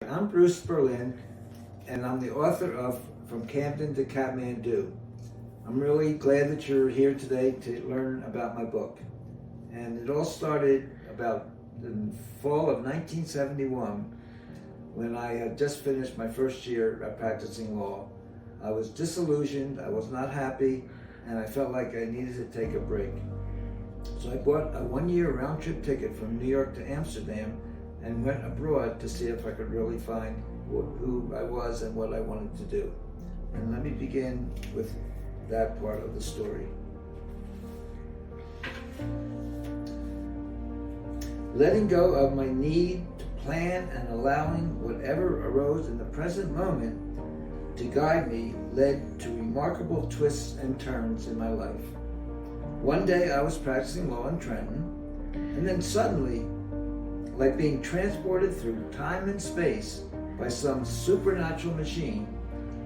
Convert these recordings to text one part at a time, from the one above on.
I'm Bruce Berlin, and I'm the author of From Camden to Kathmandu. I'm really glad that you're here today to learn about my book. And it all started about the fall of 1971 when I had just finished my first year of practicing law. I was disillusioned, I was not happy, and I felt like I needed to take a break. So I bought a one-year round-trip ticket from New York to Amsterdam and went abroad to see if I could really find who I was and what I wanted to do. And let me begin with that part of the story. Letting go of my need to plan and allowing whatever arose in the present moment to guide me led to remarkable twists and turns in my life. One day I was practicing law in Trenton, and then suddenly, like being transported through time and space by some supernatural machine,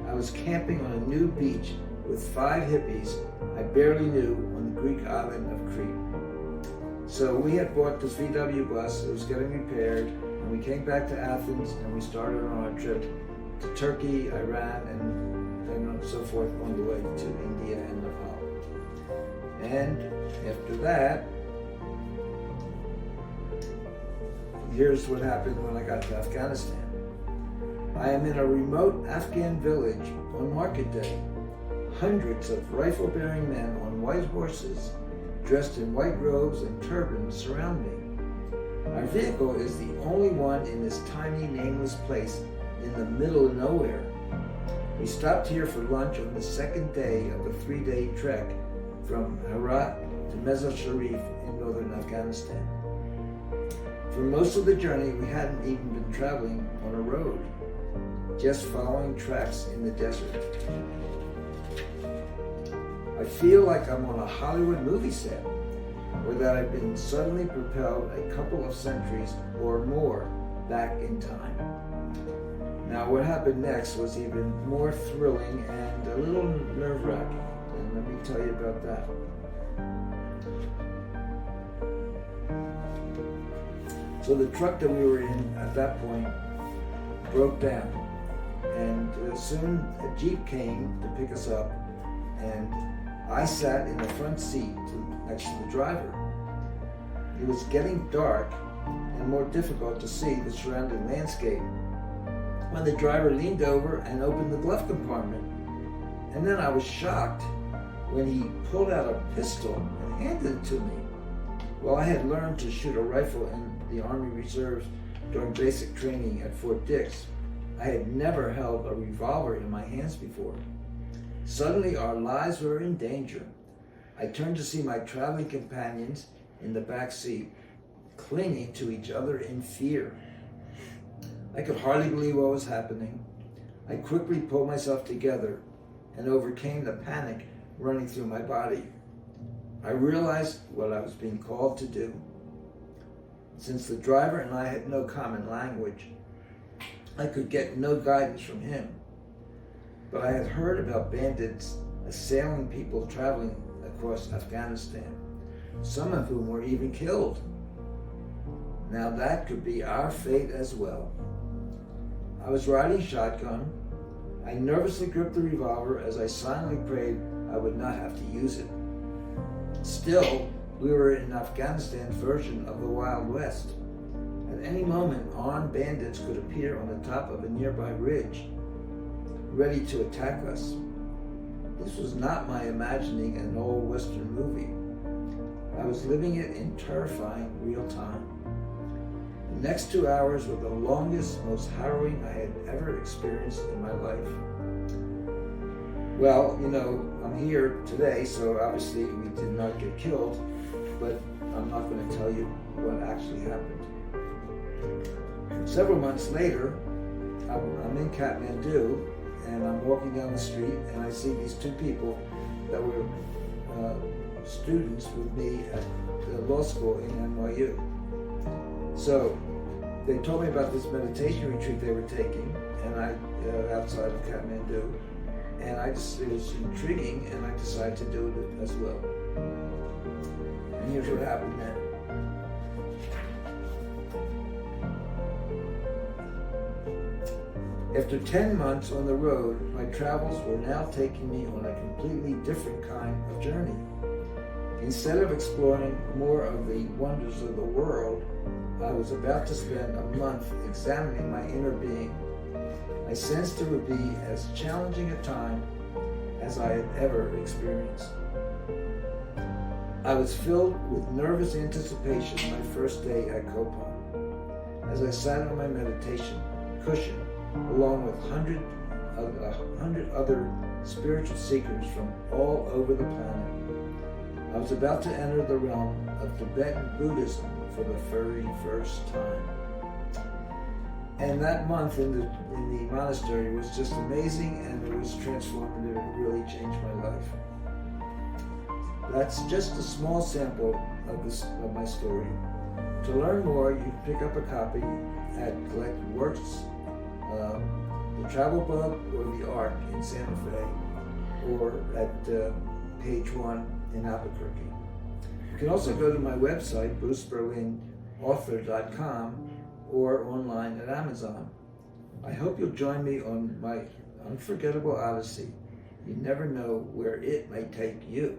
I was camping on a new beach with 5 hippies I barely knew on the Greek island of Crete. So we had bought this VW bus, it was getting repaired, and we came back to Athens and we started on our trip to Turkey, Iran, and then so forth on the way to India and Nepal. And after that, here's what happened when I got to Afghanistan. I am in a remote Afghan village on market day. Hundreds of rifle-bearing men on white horses, dressed in white robes and turbans, surround me. Our vehicle is the only one in this tiny, nameless place in the middle of nowhere. We stopped here for lunch on the second day of a 3-day trek from Herat to Mazar-i-Sharif in northern Afghanistan. For most of the journey, we hadn't even been traveling on a road, just following tracks in the desert. I feel like I'm on a Hollywood movie set, or that I've been suddenly propelled a couple of centuries or more back in time. Now, what happened next was even more thrilling and a little nerve-wracking, and let me tell you about that. So the truck that we were in at that point broke down, and soon a Jeep came to pick us up, and I sat in the front seat next to the driver. It was getting dark and more difficult to see the surrounding landscape when the driver leaned over and opened the glove compartment. And then I was shocked when he pulled out a pistol and handed it to me. Well, I had learned to shoot a rifle in the Army Reserves during basic training at Fort Dix. I had never held a revolver in my hands before. Suddenly, our lives were in danger. I turned to see my traveling companions in the back seat, clinging to each other in fear. I could hardly believe what was happening. I quickly pulled myself together and overcame the panic running through my body. I realized what I was being called to do. Since the driver and I had no common language, I could get no guidance from him. But I had heard about bandits assailing people traveling across Afghanistan, some of whom were even killed. Now that could be our fate as well. I was riding shotgun. I nervously gripped the revolver as I silently prayed I would not have to use it. Still, we were in Afghanistan's version of the Wild West. At any moment, armed bandits could appear on the top of a nearby ridge, ready to attack us. This was not my imagining an old Western movie. I was living it in terrifying real time. The next 2 hours were the longest, most harrowing I had ever experienced in my life. Well, I'm here today, so obviously we did not get killed, but I'm not going to tell you what actually happened. Several months later, I'm in Kathmandu, and I'm walking down the street, and I see these 2 people that were students with me at the law school in NYU. So they told me about this meditation retreat they were taking, and outside of Kathmandu, and it was intriguing, and I decided to do it as well. And here's what happened then. After 10 months on the road, my travels were now taking me on a completely different kind of journey. Instead of exploring more of the wonders of the world, I was about to spend a month examining my inner being. I sensed it would be as challenging a time as I had ever experienced. I was filled with nervous anticipation my first day at Copan. As I sat on my meditation cushion, along with 100 other spiritual seekers from all over the planet, I was about to enter the realm of Tibetan Buddhism for the very first time. And that month in the monastery was just amazing, and it was transformative. It really changed my life. That's just a small sample of my story. To learn more, you can pick up a copy at Collected Works, the Travel Bug, or the Ark in Santa Fe, or at Page 1 in Albuquerque. You can also go to my website, bruceberlinauthor.com, or online at Amazon. I hope you'll join me on my unforgettable odyssey. You never know where it may take you.